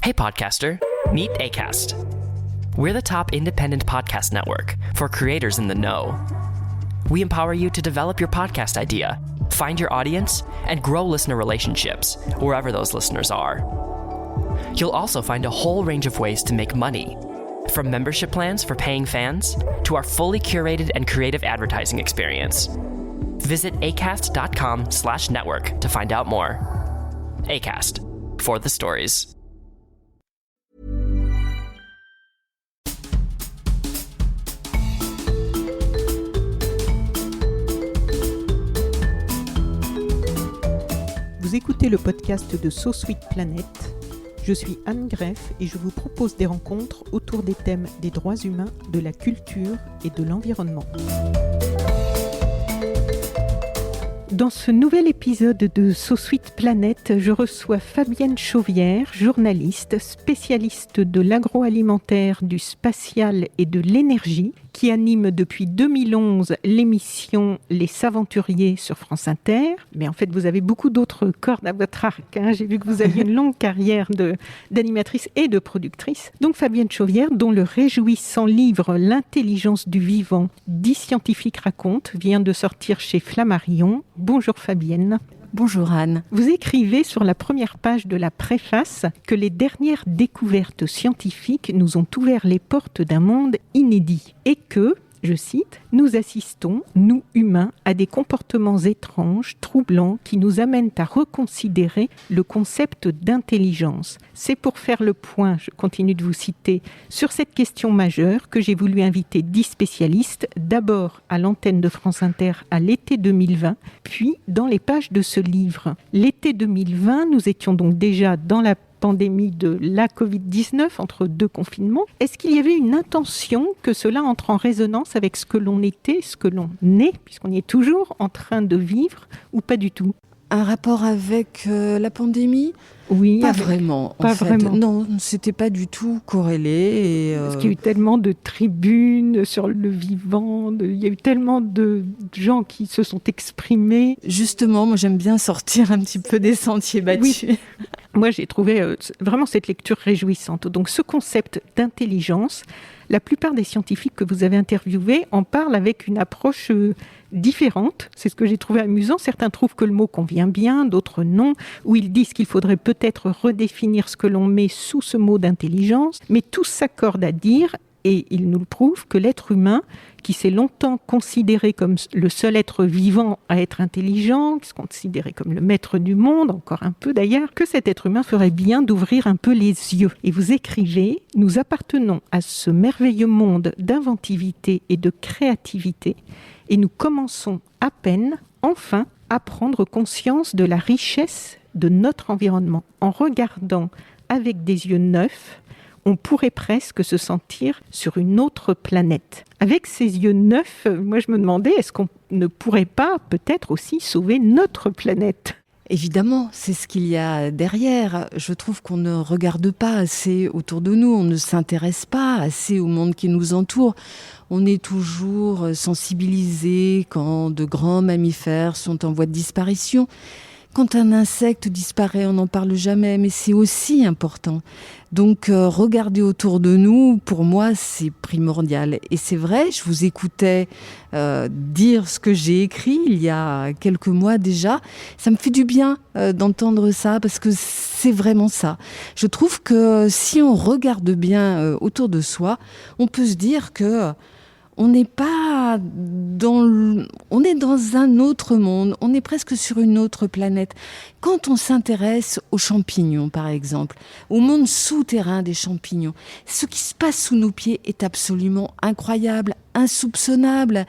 Hey podcaster, meet ACAST. We're the top independent podcast network for creators in the know. We empower you to develop your podcast idea, find your audience, and grow listener relationships wherever those listeners are. You'll also find a whole range of ways to make money, from membership plans for paying fans to our fully curated and creative advertising experience. Visit acast.com/network to find out more. Acast, for the stories. Vous écoutez le podcast de So Sweet Planet. Je suis Anne Greff et je vous propose des rencontres autour des thèmes des droits humains, de la culture et de l'environnement. Dans ce nouvel épisode de So Sweet Planet, je reçois Fabienne Chauvière, journaliste, spécialiste de l'agroalimentaire, du spatial et de l'énergie, qui anime depuis 2011 l'émission Les Saventuriers sur France Inter. Mais en fait, vous avez beaucoup d'autres cordes à votre arc. J'ai vu que vous aviez une longue carrière d'animatrice et de productrice. Donc Fabienne Chauvière, dont le réjouissant livre L'intelligence du vivant, 10 scientifiques racontent, vient de sortir chez Flammarion. Bonjour Fabienne. Bonjour Anne. Vous écrivez sur la première page de la préface que les dernières découvertes scientifiques nous ont ouvert les portes d'un monde inédit et que, je cite, « Nous assistons, nous humains, à des comportements étranges, troublants, qui nous amènent à reconsidérer le concept d'intelligence. C'est pour faire le point, je continue de vous citer, sur cette question majeure que j'ai voulu inviter 10 spécialistes, d'abord à l'antenne de France Inter à l'été 2020, puis dans les pages de ce livre. L'été 2020, nous étions donc déjà dans la pandémie de la Covid-19, entre 2 confinements. Est-ce qu'il y avait une intention que cela entre en résonance avec ce que l'on était, ce que l'on est, puisqu'on y est toujours en train de vivre, ou pas du tout ? Un rapport avec la pandémie ? Oui. Pas vraiment. Pas vraiment. Non, c'était pas du tout corrélé. Parce qu'il y a eu tellement de tribunes sur le vivant, il y a eu tellement de gens qui se sont exprimés. Justement, moi j'aime bien sortir un petit peu des sentiers battus. Oui. Moi j'ai trouvé vraiment cette lecture réjouissante. Donc ce concept d'intelligence, la plupart des scientifiques que vous avez interviewés en parlent avec une approche différente. C'est ce que j'ai trouvé amusant. Certains trouvent que le mot convient bien, d'autres non, ou ils disent qu'il faudrait peut-être redéfinir ce que l'on met sous ce mot d'intelligence. Mais tous s'accordent à dire, et ils nous le prouvent, que l'être humain, qui s'est longtemps considéré comme le seul être vivant à être intelligent, qui se considérait comme le maître du monde, encore un peu d'ailleurs, que cet être humain ferait bien d'ouvrir un peu les yeux. Et vous écrivez « Nous appartenons à ce merveilleux monde d'inventivité et de créativité, et nous commençons à peine, enfin, à prendre conscience de la richesse de notre environnement. En regardant avec des yeux neufs, on pourrait presque se sentir sur une autre planète. » Avec ces yeux neufs, moi je me demandais, est-ce qu'on ne pourrait pas peut-être aussi sauver notre planète ? Évidemment, c'est ce qu'il y a derrière. Je trouve qu'on ne regarde pas assez autour de nous, on ne s'intéresse pas assez au monde qui nous entoure. On est toujours sensibilisé quand de grands mammifères sont en voie de disparition. Quand un insecte disparaît, on n'en parle jamais, mais c'est aussi important. Donc, regarder autour de nous, pour moi, c'est primordial. Et c'est vrai, je vous écoutais dire ce que j'ai écrit il y a quelques mois déjà. Ça me fait du bien d'entendre ça, parce que c'est vraiment ça. Je trouve que si on regarde bien autour de soi, on peut se dire que on est dans un autre monde, on est presque sur une autre planète. Quand on s'intéresse aux champignons, par exemple, au monde souterrain des champignons, ce qui se passe sous nos pieds est absolument incroyable, insoupçonnable.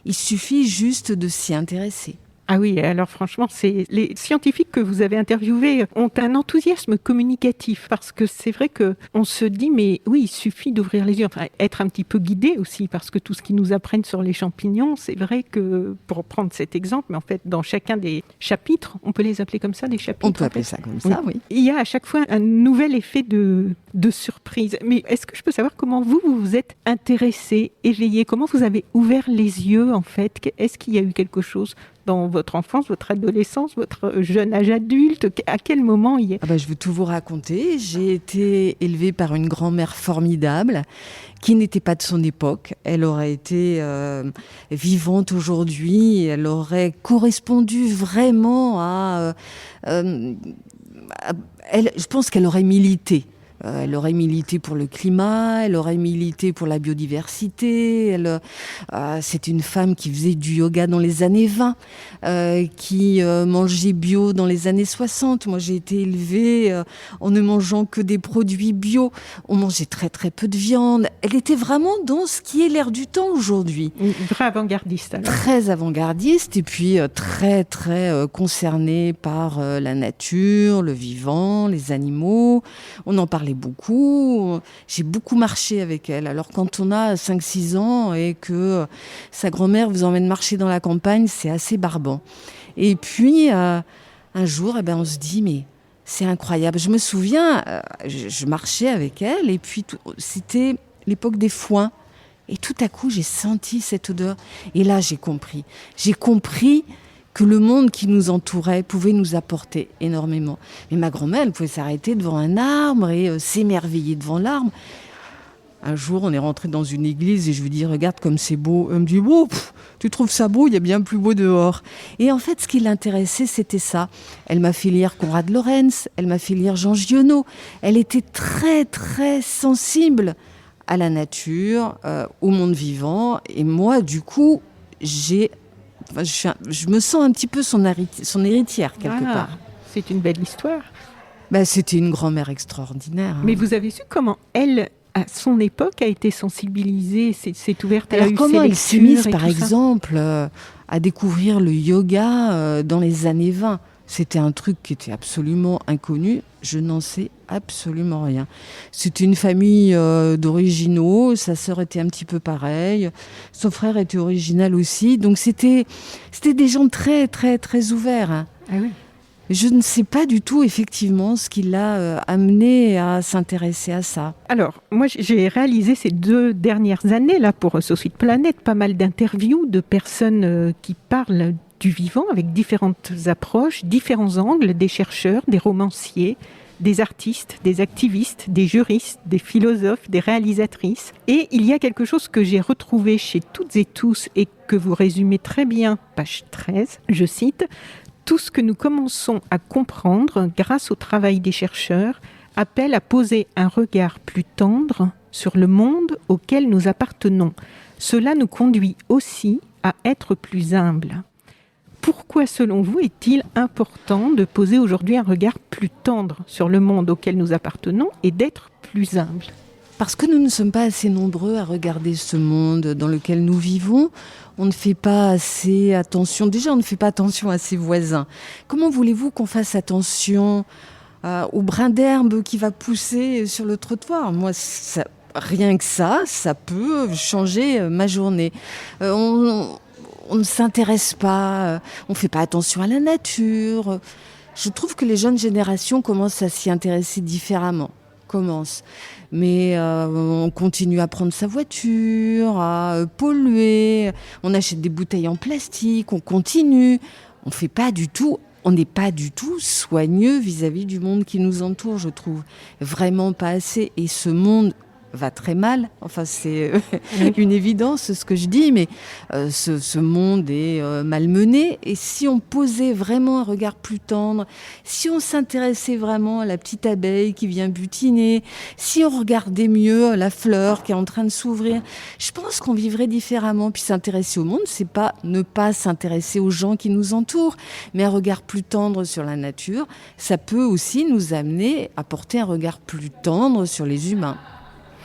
Il suffit juste de s'y intéresser. Ah oui, alors franchement, les scientifiques que vous avez interviewés ont un enthousiasme communicatif parce que c'est vrai qu'on se dit, mais oui, il suffit d'ouvrir les yeux, enfin être un petit peu guidé aussi parce que tout ce qu'ils nous apprennent sur les champignons, c'est vrai que, pour prendre cet exemple, mais en fait, dans chacun des chapitres, on peut les appeler comme ça, des chapitres. On peut appeler ça comme ça, oui. Il y a à chaque fois un nouvel effet de surprise. Mais est-ce que je peux savoir comment vous vous êtes intéressé, éveillé, comment vous avez ouvert les yeux en fait ? Est-ce qu'il y a eu quelque chose dans votre enfance, votre adolescence, votre jeune âge adulte? À quel moment il y a... Je vais tout vous raconter. J'ai été élevée par une grand-mère formidable qui n'était pas de son époque. Elle aurait été vivante aujourd'hui. Elle aurait correspondu vraiment à... je pense qu'elle aurait milité. Elle aurait milité pour le climat, elle aurait milité pour la biodiversité. C'est une femme qui faisait du yoga dans les années 20, qui mangeait bio dans les années 60. Moi, j'ai été élevée en ne mangeant que des produits bio. On mangeait très très peu de viande. Elle était vraiment dans ce qui est l'air du temps aujourd'hui. Une vraie avant-gardiste, alors. Très avant-gardiste et puis très très concernée par la nature, le vivant, les animaux. On en parlait beaucoup. J'ai beaucoup marché avec elle. Alors quand on a 5-6 ans et que sa grand-mère vous emmène marcher dans la campagne, c'est assez barbant. Et puis un jour, on se dit mais c'est incroyable. Je me souviens, je marchais avec elle et puis c'était l'époque des foins. Et tout à coup, j'ai senti cette odeur. Et là, j'ai compris. J'ai compris que le monde qui nous entourait pouvait nous apporter énormément. Mais ma grand-mère, elle pouvait s'arrêter devant un arbre et s'émerveiller devant l'arbre. Un jour, on est rentré dans une église et je lui dis « Regarde comme c'est beau ». Elle me dit « Tu trouves ça beau ? Il y a bien plus beau dehors ». Et en fait, ce qui l'intéressait, c'était ça. Elle m'a fait lire Konrad Lorenz, elle m'a fait lire Jean Giono. Elle était très, très sensible à la nature, au monde vivant. Et moi, du coup, je me sens un petit peu son héritière, quelque part. C'est une belle histoire. C'était une grand-mère extraordinaire. Mais vous avez su comment elle, à son époque, a été sensibilisée, s'est ouverte à la lecture? Comment elle s'est mise, par exemple, à découvrir le yoga dans les années 20 ? C'était un truc qui était absolument inconnu. Je n'en sais absolument rien. C'était une famille d'originaux. Sa sœur était un petit peu pareille. Son frère était original aussi. Donc c'était des gens très, très, très ouverts. Hein. Ah oui. Je ne sais pas du tout, effectivement, ce qui l'a amené à s'intéresser à ça. Alors, moi, j'ai réalisé ces 2 dernières années, là, pour So Sweet Planet, pas mal d'interviews de personnes qui parlent du vivant avec différentes approches, différents angles, des chercheurs, des romanciers, des artistes, des activistes, des juristes, des philosophes, des réalisatrices. Et il y a quelque chose que j'ai retrouvé chez toutes et tous et que vous résumez très bien, page 13, je cite, « Tout ce que nous commençons à comprendre grâce au travail des chercheurs appelle à poser un regard plus tendre sur le monde auquel nous appartenons. Cela nous conduit aussi à être plus humbles. » Pourquoi, selon vous, est-il important de poser aujourd'hui un regard plus tendre sur le monde auquel nous appartenons et d'être plus humbles ? Parce que nous ne sommes pas assez nombreux à regarder ce monde dans lequel nous vivons. On ne fait pas assez attention. Déjà, on ne fait pas attention à ses voisins. Comment voulez-vous qu'on fasse attention au brin d'herbe qui va pousser sur le trottoir ? Moi, rien que ça peut changer ma journée. On ne s'intéresse pas, on ne fait pas attention à la nature. Je trouve que les jeunes générations commencent à s'y intéresser différemment. Mais on continue à prendre sa voiture, à polluer, on achète des bouteilles en plastique, on continue. On n'est pas du tout soigneux vis-à-vis du monde qui nous entoure, je trouve. Vraiment pas assez. Et ce monde va très mal. Enfin, c'est une évidence ce que je dis, mais ce monde est malmené. Et si on posait vraiment un regard plus tendre, si on s'intéressait vraiment à la petite abeille qui vient butiner, si on regardait mieux la fleur qui est en train de s'ouvrir, je pense qu'on vivrait différemment. Puis s'intéresser au monde, c'est pas ne pas s'intéresser aux gens qui nous entourent, mais un regard plus tendre sur la nature, ça peut aussi nous amener à porter un regard plus tendre sur les humains.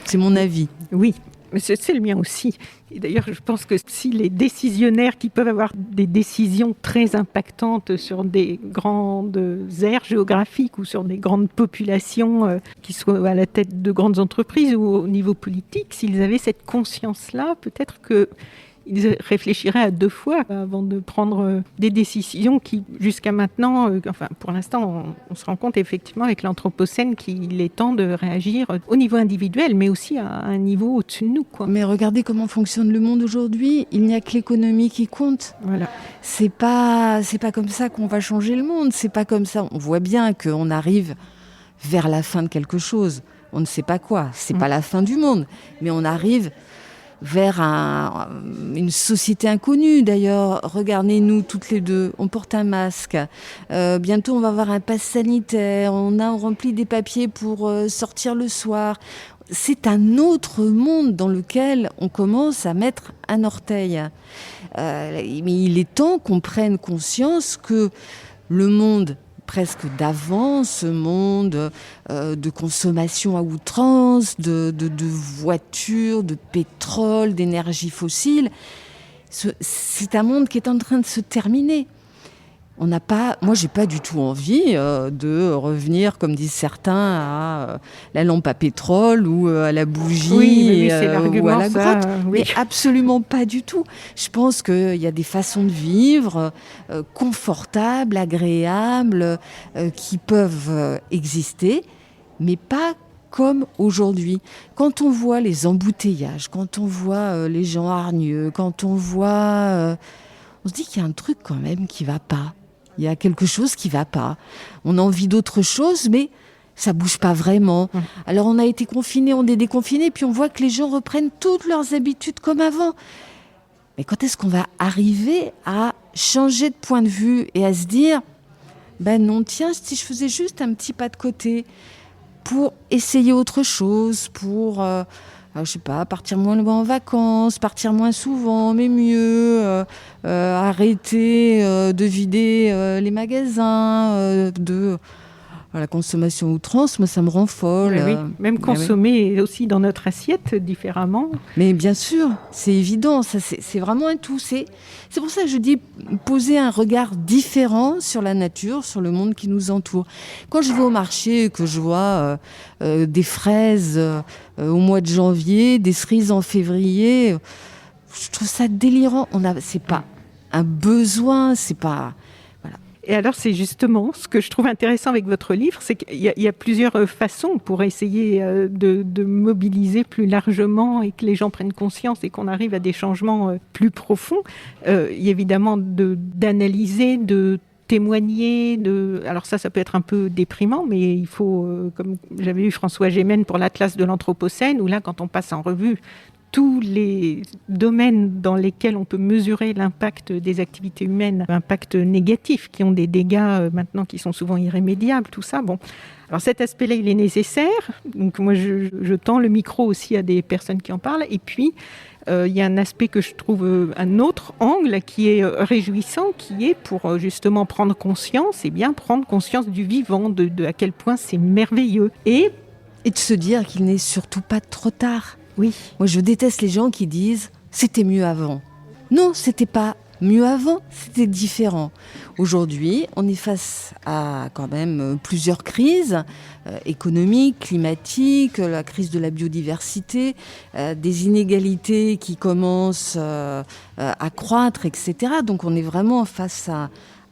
C'est mon avis. Oui, mais c'est le mien aussi. Et d'ailleurs, je pense que si les décisionnaires qui peuvent avoir des décisions très impactantes sur des grandes aires géographiques ou sur des grandes populations qui soient à la tête de grandes entreprises ou au niveau politique, s'ils avaient cette conscience-là, peut-être que ils réfléchiraient à 2 fois avant de prendre des décisions qui, jusqu'à maintenant, pour l'instant, on se rend compte effectivement avec l'Anthropocène qu'il est temps de réagir au niveau individuel, mais aussi à un niveau au-dessus de nous, quoi. Mais regardez comment fonctionne le monde aujourd'hui. Il n'y a que l'économie qui compte. Voilà. C'est pas comme ça qu'on va changer le monde. C'est pas comme ça. On voit bien qu'on arrive vers la fin de quelque chose. On ne sait pas quoi. C'est pas la fin du monde, mais on arrive vers une société inconnue. D'ailleurs, regardez-nous toutes les deux, on porte un masque. Bientôt, on va avoir un pass sanitaire. On a rempli des papiers pour sortir le soir. C'est un autre monde dans lequel on commence à mettre un orteil. Mais il est temps qu'on prenne conscience que le monde presque d'avant, ce monde de consommation à outrance, de voitures, de pétrole, d'énergie fossile, c'est un monde qui est en train de se terminer. Moi, j'ai pas du tout envie de revenir, comme disent certains, à la lampe à pétrole ou à la bougie, oui, c'est l'argument, ou à la grotte. Oui. Mais absolument pas du tout. Je pense qu'il y a des façons de vivre confortables, agréables, qui peuvent exister, mais pas comme aujourd'hui. Quand on voit les embouteillages, quand on voit les gens hargneux, quand on voit... on se dit qu'il y a un truc quand même qui va pas. Il y a quelque chose qui va pas. On a envie d'autre chose, mais ça bouge pas vraiment. Alors on a été confinés, on est déconfinés, puis on voit que les gens reprennent toutes leurs habitudes comme avant. Mais quand est-ce qu'on va arriver à changer de point de vue et à se dire ben non, tiens, si je faisais juste un petit pas de côté pour essayer autre chose, pour je sais pas, partir moins loin en vacances, partir moins souvent, mais mieux, arrêter de vider les magasins, de la consommation à outrance, moi ça me rend folle. Oui. Même consommer aussi dans notre assiette différemment. Mais bien sûr, c'est évident, ça, c'est vraiment un tout. C'est pour ça que je dis poser un regard différent sur la nature, sur le monde qui nous entoure. Quand je vais au marché, que je vois des fraises au mois de janvier, des cerises en février, je trouve ça délirant. C'est pas un besoin, c'est pas... Et alors, c'est justement ce que je trouve intéressant avec votre livre, c'est qu'il y a plusieurs façons pour essayer de mobiliser plus largement et que les gens prennent conscience et qu'on arrive à des changements plus profonds. Il y a évidemment d'analyser, de témoigner. Alors ça peut être un peu déprimant, mais il faut, comme j'avais eu François Gémen pour l'Atlas de l'Anthropocène, où là, quand on passe en revue tous les domaines dans lesquels on peut mesurer l'impact des activités humaines, impact négatif, qui ont des dégâts maintenant qui sont souvent irrémédiables, tout ça. Bon, alors cet aspect-là, il est nécessaire. Donc moi, je tends le micro aussi à des personnes qui en parlent. Et puis, il y a un aspect que je trouve un autre angle qui est réjouissant, qui est pour justement prendre conscience, prendre conscience du vivant, de à quel point c'est merveilleux. Et de se dire qu'il n'est surtout pas trop tard. Oui. Moi, je déteste les gens qui disent « c'était mieux avant ». Non, c'était pas mieux avant, c'était différent. Aujourd'hui, on est face à quand même plusieurs crises économiques, climatiques, la crise de la biodiversité, des inégalités qui commencent à croître, etc. Donc on est vraiment face à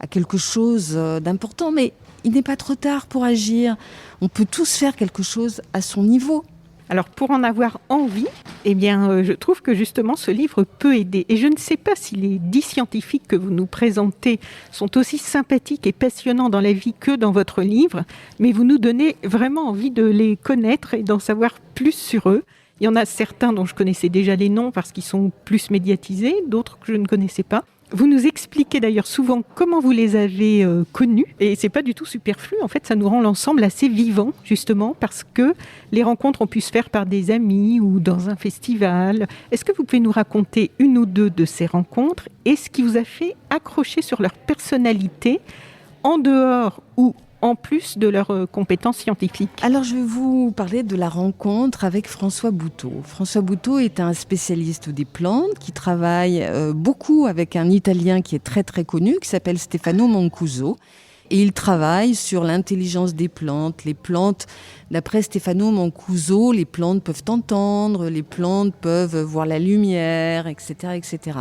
quelque chose d'important. Mais il n'est pas trop tard pour agir. On peut tous faire quelque chose à son niveau. Alors, pour en avoir envie, je trouve que justement ce livre peut aider. Et je ne sais pas si les 10 scientifiques que vous nous présentez sont aussi sympathiques et passionnants dans la vie que dans votre livre, mais vous nous donnez vraiment envie de les connaître et d'en savoir plus sur eux. Il y en a certains dont je connaissais déjà les noms parce qu'ils sont plus médiatisés, d'autres que je ne connaissais pas. Vous nous expliquez d'ailleurs souvent comment vous les avez connus, et c'est pas du tout superflu. En fait, ça nous rend l'ensemble assez vivant, justement, parce que les rencontres ont pu se faire par des amis ou dans un festival. Est-ce que vous pouvez nous raconter une ou deux de ces rencontres et ce qui vous a fait accrocher sur leur personnalité, en dehors ou en plus de leurs compétences scientifiques? Alors, je vais vous parler de la rencontre avec François Bouteau. François Bouteau est un spécialiste des plantes qui travaille beaucoup avec un Italien qui est très très connu, qui s'appelle Stefano Mancuso. Et il travaille sur l'intelligence des plantes. Les plantes, d'après Stefano Mancuso, les plantes peuvent entendre, les plantes peuvent voir la lumière, etc., etc.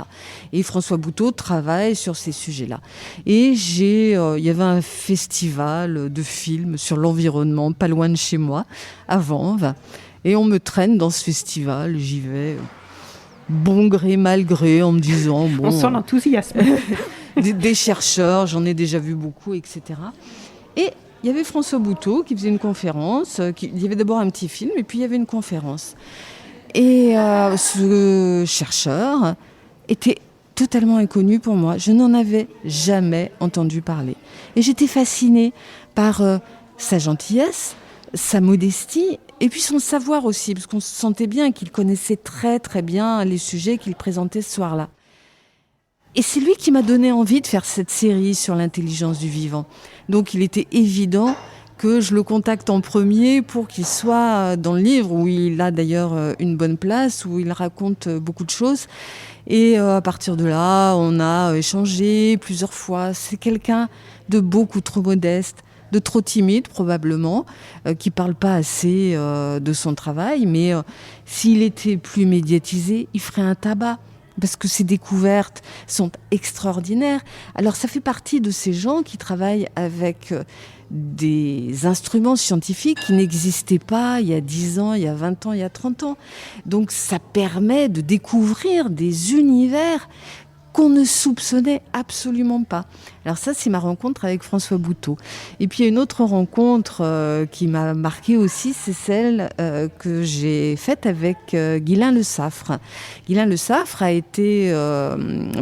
Et François Bouteau travaille sur ces sujets-là. Et il y avait un festival de films sur l'environnement, pas loin de chez moi, à Vanves. Et on me traîne dans ce festival, j'y vais bon gré, mal gré, en me disant... Bon, on sent l'enthousiasme. des chercheurs, j'en ai déjà vu beaucoup, etc. Et il y avait François Bouteau qui faisait une conférence. Il y avait d'abord un petit film et puis il y avait une conférence. Et ce chercheur était totalement inconnu pour moi. Je n'en avais jamais entendu parler. Et j'étais fascinée par sa gentillesse, sa modestie et puis son savoir aussi, parce qu'on sentait bien qu'il connaissait très très bien les sujets qu'il présentait ce soir-là. Et c'est lui qui m'a donné envie de faire cette série sur l'intelligence du vivant. Donc il était évident que je le contacte en premier pour qu'il soit dans le livre, où il a d'ailleurs une bonne place, où il raconte beaucoup de choses. Et à partir de là, on a échangé plusieurs fois. C'est quelqu'un de beaucoup trop modeste, de trop timide probablement, qui parle pas assez de son travail. Mais s'il était plus médiatisé, il ferait un tabac. Parce que ses découvertes sont extraordinaires. Alors ça fait partie de ces gens qui travaillent avec des instruments scientifiques qui n'existaient pas il y a 10 ans, il y a 20 ans, il y a 30 ans. Donc ça permet de découvrir des univers qu'on ne soupçonnait absolument pas. Alors ça, c'est ma rencontre avec François Bouteau. Et puis il y a une autre rencontre qui m'a marquée aussi, c'est celle que j'ai faite avec Guylain Le Saffre. Guylain Le Saffre a été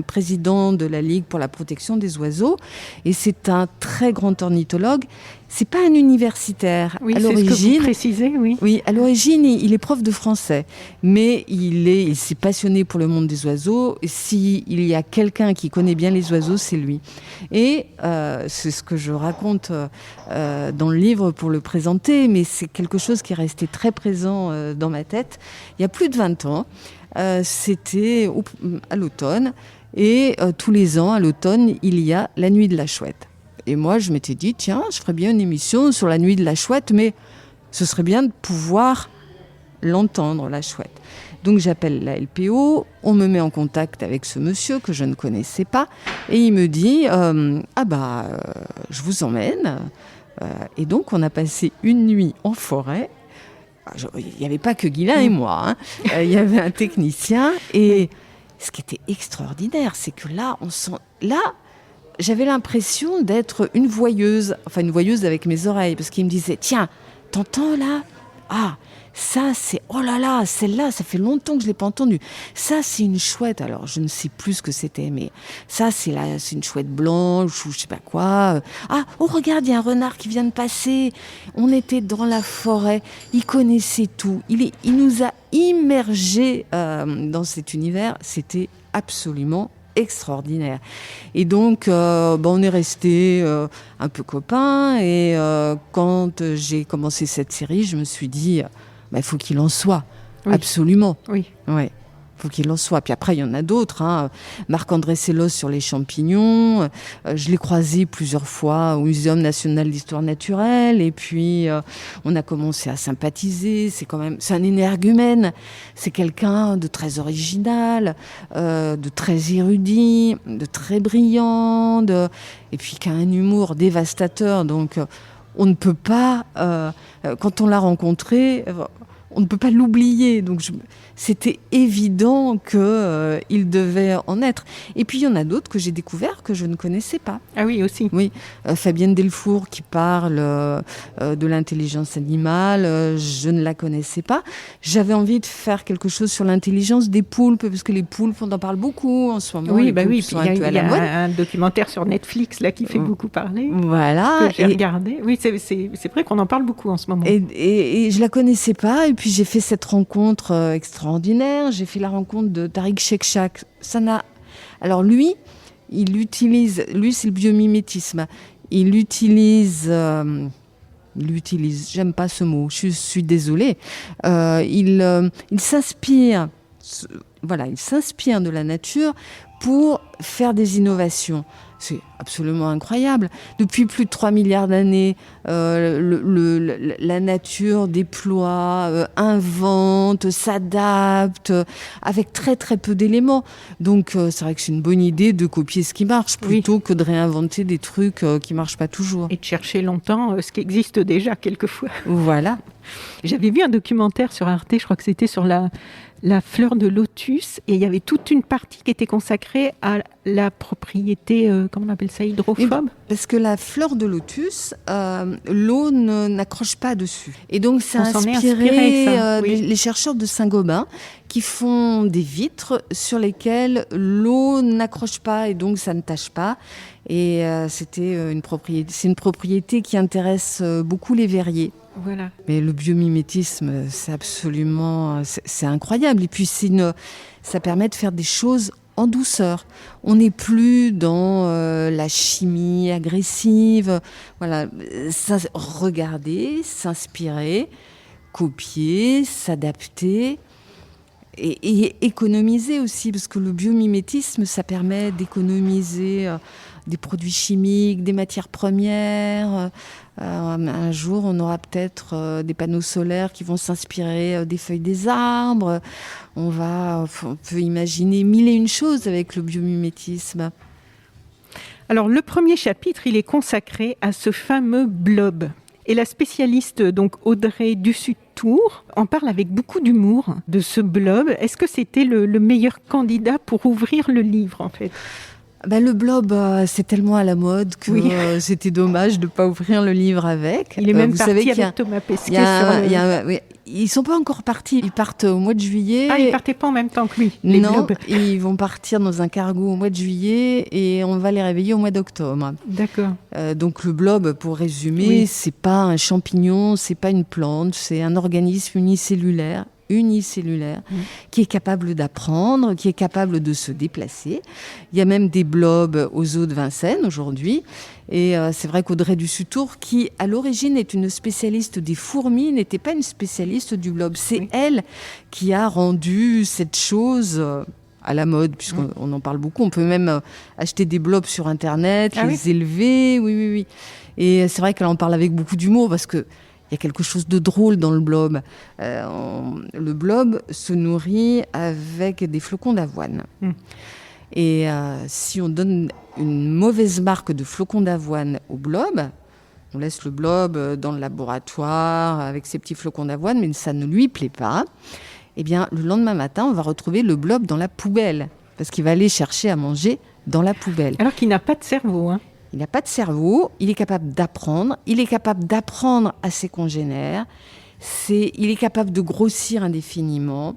président de la Ligue pour la protection des oiseaux et c'est un très grand ornithologue. C'est pas un universitaire. Oui, à c'est l'origine, ce que vous précisez, oui. Oui, à l'origine, il est prof de français, mais il s'est passionné pour le monde des oiseaux. S'il y a quelqu'un qui connaît bien les oiseaux, c'est lui. Et c'est ce que je raconte dans le livre pour le présenter, mais c'est quelque chose qui est resté très présent dans ma tête. Il y a plus de 20 ans, c'était à l'automne, et tous les ans, à l'automne, il y a la nuit de la chouette. Et moi, je m'étais dit, tiens, je ferais bien une émission sur la nuit de la chouette, mais ce serait bien de pouvoir l'entendre, la chouette. Donc j'appelle la LPO, on me met en contact avec ce monsieur que je ne connaissais pas, et il me dit, je vous emmène. Et donc on a passé une nuit en forêt. Il n'y avait pas que Guylain et moi, hein. Il y avait un technicien, et ce qui était extraordinaire, c'est que là, j'avais l'impression d'être une voyeuse avec mes oreilles, parce qu'il me disait, tiens, t'entends là ? Ah, ça c'est, oh là là, celle-là, ça fait longtemps que je l'ai pas entendue. Ça c'est une chouette, alors je ne sais plus ce que c'était, mais ça c'est une chouette blanche ou je sais pas quoi. Ah, oh regarde, il y a un renard qui vient de passer. On était dans la forêt, il connaissait tout. Il nous a immergés dans cet univers, c'était absolument extraordinaire. Et donc, on est restés un peu copains. Et quand j'ai commencé cette série, je me suis dit, il faut qu'il en soit. Oui. Absolument. Oui. Ouais. Faut qu'il en soit. Puis après, il y en a d'autres. Hein. Marc-André Sellos sur les champignons. Je l'ai croisé plusieurs fois au Muséum national d'histoire naturelle. Et puis, on a commencé à sympathiser. C'est un énergumène. C'est quelqu'un de très original, de très érudit, de très brillant, et puis qui a un humour dévastateur. Donc, on ne peut pas, quand on l'a rencontré, on ne peut pas l'oublier. Donc, c'était évident qu'il devait en être. Et puis, il y en a d'autres que j'ai découverts que je ne connaissais pas. Ah oui, aussi. Oui, Fabienne Delfour qui parle de l'intelligence animale, je ne la connaissais pas. J'avais envie de faire quelque chose sur l'intelligence des poulpes, parce que les poulpes, on en parle beaucoup en ce moment. Oui, il y a un documentaire sur Netflix là, qui fait beaucoup parler. Voilà. Que j'ai regardé. Oui, c'est vrai qu'on en parle beaucoup en ce moment. Et je la connaissais pas, et puis j'ai fait cette rencontre extraordinaire. J'ai fait la rencontre de Tariq Shekshak. Alors lui, c'est le biomimétisme. Il utilise, j'aime pas ce mot, je suis désolée. Il s'inspire de la nature pour faire des innovations. C'est absolument incroyable. Depuis plus de 3 milliards d'années, la nature déploie, invente, s'adapte, avec très très peu d'éléments. Donc c'est vrai que c'est une bonne idée de copier ce qui marche, plutôt que de réinventer des trucs qui ne marchent pas toujours. Et de chercher longtemps ce qui existe déjà quelquefois. Voilà. J'avais vu un documentaire sur Arte, je crois que c'était sur la fleur de lotus, et il y avait toute une partie qui était consacrée à la propriété, comment on appelle ça, hydrophobe. Parce que la fleur de lotus, l'eau n'accroche pas dessus. Et donc ça a inspiré les chercheurs de Saint-Gobain qui font des vitres sur lesquelles l'eau n'accroche pas et donc ça ne tache pas. Et c'est une propriété qui intéresse beaucoup les verriers. Voilà. Mais le biomimétisme, c'est incroyable. Et puis ça permet de faire des choses en douceur. On n'est plus dans la chimie agressive. Voilà, regarder, s'inspirer, copier, s'adapter et économiser aussi, parce que le biomimétisme, ça permet d'économiser des produits chimiques, des matières premières. Un jour, on aura peut-être des panneaux solaires qui vont s'inspirer des feuilles des arbres. On peut imaginer mille et une choses avec le biomimétisme. Alors, le premier chapitre, il est consacré à ce fameux blob. Et la spécialiste, donc Audrey Dussutour, en parle avec beaucoup d'humour de ce blob. Est-ce que c'était le meilleur candidat pour ouvrir le livre, en fait ? Le blob, c'est tellement à la mode que c'était dommage de ne pas ouvrir le livre avec. Il est même parti avec Thomas Pesquet. Ils ne sont pas encore partis. Ils partent au mois de juillet. Ah, ils ne partaient pas en même temps que lui, les blobs. Ils vont partir dans un cargo au mois de juillet et on va les réveiller au mois d'octobre. D'accord. Donc le blob, pour résumer, c'est pas un champignon, c'est pas une plante, c'est un organisme unicellulaire qui est capable d'apprendre, qui est capable de se déplacer. Il y a même des blobs aux zoos de Vincennes aujourd'hui. Et c'est vrai qu'Audrey Dussutour, qui à l'origine est une spécialiste des fourmis, n'était pas une spécialiste du blob. C'est elle qui a rendu cette chose à la mode, puisqu'on en parle beaucoup. On peut même acheter des blobs sur Internet, les élever. Oui. Et c'est vrai qu'elle en parle avec beaucoup d'humour, parce que il y a quelque chose de drôle dans le blob. Le blob se nourrit avec des flocons d'avoine. Et si on donne une mauvaise marque de flocons d'avoine au blob, on laisse le blob dans le laboratoire avec ses petits flocons d'avoine, mais ça ne lui plaît pas, eh bien, le lendemain matin, on va retrouver le blob dans la poubelle, parce qu'il va aller chercher à manger dans la poubelle. Alors qu'il n'a pas de cerveau, hein. Il n'a pas de cerveau, il est capable d'apprendre à ses congénères, il est capable de grossir indéfiniment.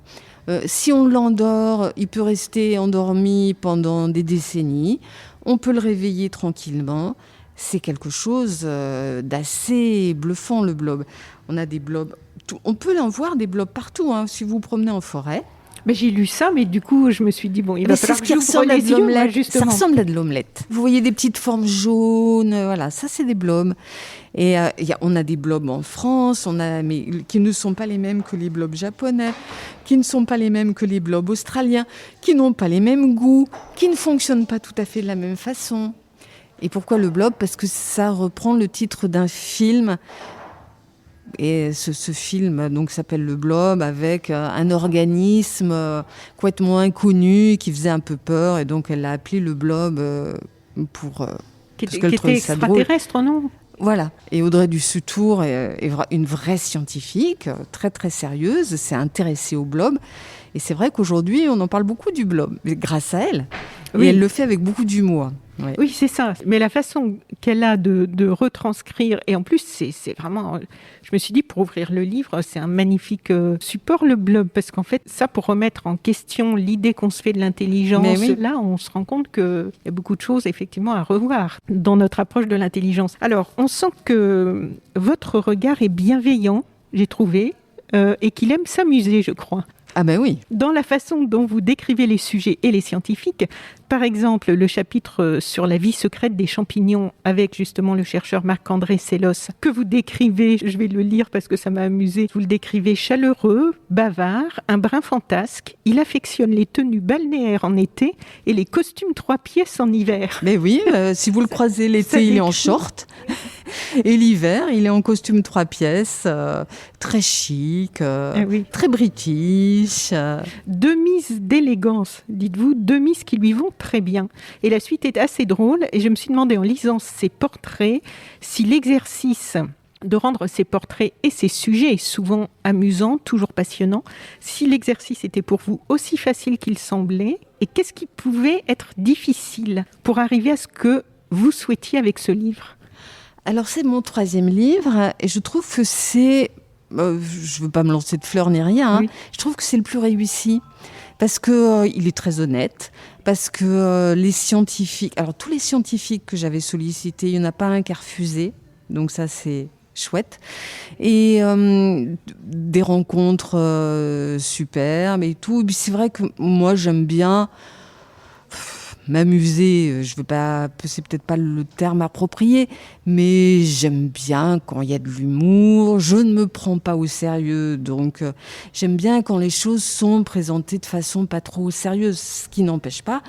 Si on l'endort, il peut rester endormi pendant des décennies, on peut le réveiller tranquillement. C'est quelque chose d'assez bluffant, le blob. On a des blobs, on peut en voir des blobs partout, hein, si vous vous promenez en forêt. Mais j'ai lu ça, mais du coup, je me suis dit, il va falloir que j'ouvre les yeux, justement. Ça ressemble à de l'omelette. Vous voyez des petites formes jaunes, voilà, ça c'est des blobs. Et on a des blobs en France, mais qui ne sont pas les mêmes que les blobs japonais, qui ne sont pas les mêmes que les blobs australiens, qui n'ont pas les mêmes goûts, qui ne fonctionnent pas tout à fait de la même façon. Et pourquoi le blob ? Parce que ça reprend le titre d'un film. Et ce film donc s'appelle Le Blob, avec un organisme complètement inconnu qui faisait un peu peur, et donc elle l'a appelé Le Blob qui était extraterrestre, non ? Voilà. Et Audrey Dussutour est une vraie scientifique, très très sérieuse, s'est intéressée au blob. Et c'est vrai qu'aujourd'hui, on en parle beaucoup du blob, grâce à elle. Et elle le fait avec beaucoup d'humour. Ouais. Oui, c'est ça. Mais la façon qu'elle a de retranscrire, et en plus, c'est vraiment... Je me suis dit, pour ouvrir le livre, c'est un magnifique support, le blob, parce qu'en fait, ça, pour remettre en question l'idée qu'on se fait de l'intelligence, là, on se rend compte qu'il y a beaucoup de choses, effectivement, à revoir dans notre approche de l'intelligence. Alors, on sent que votre regard est bienveillant, j'ai trouvé, et qu'il aime s'amuser, je crois. Ah ben oui. Dans la façon dont vous décrivez les sujets et les scientifiques, par exemple le chapitre sur la vie secrète des champignons avec justement le chercheur Marc-André Sellos, que vous décrivez, je vais le lire parce que ça m'a amusé, vous le décrivez chaleureux, bavard, un brin fantasque, il affectionne les tenues balnéaires en été et les costumes 3 pièces en hiver. Mais oui, si vous le croisez l'été, il est en short. Et l'hiver, il est en costume 3 pièces, très chic, oui. très british. Deux mises d'élégance, dites-vous, 2 mises qui lui vont très bien. Et la suite est assez drôle et je me suis demandé en lisant ces portraits si l'exercice de rendre ces portraits et ces sujets est souvent amusant, toujours passionnant, si l'exercice était pour vous aussi facile qu'il semblait et qu'est-ce qui pouvait être difficile pour arriver à ce que vous souhaitiez avec ce livre. Alors c'est mon 3e livre et je trouve que c'est... je ne veux pas me lancer de fleurs ni rien, hein. Oui. Je trouve que c'est le plus réussi parce qu'il est très honnête, parce que les scientifiques... Alors tous les scientifiques que j'avais sollicités, il n'y en a pas un qui a refusé, donc ça c'est chouette. Et des rencontres superbes et tout. Et puis c'est vrai que moi j'aime bien... m'amuser, c'est peut-être pas le terme approprié, mais j'aime bien quand il y a de l'humour, je ne me prends pas au sérieux, donc j'aime bien quand les choses sont présentées de façon pas trop sérieuse, ce qui n'empêche pas